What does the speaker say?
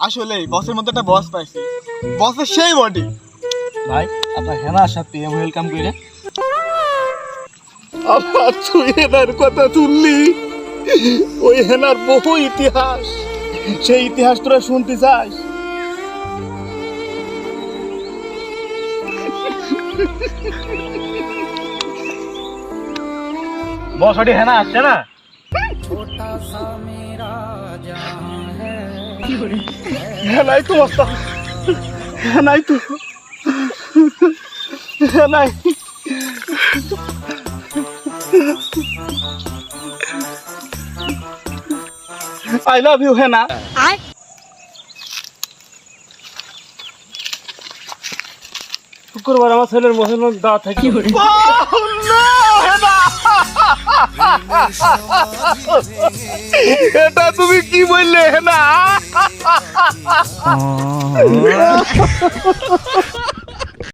আসলে বসের মধ্যে একটা বস পাইছি, বসের সেই বডি। ভাই আপনার হেনার সাথে ওয়েলকাম করে। আবার তুই হেনার কথা শুনলি? ওই হেনার বহু ইতিহাস, সেই ইতিহাস তোরা শুনতে চাস? বস ওটি হেনা আসছে না? হেনাই তো অবস্থা, হেনাই তো, হেনাই। আই লাভ ইউ হেনা। শুক্রবার আমার ছেলের মুসলমান দাওয়াত থাকি। এটা তুমি কি বললে হেনা?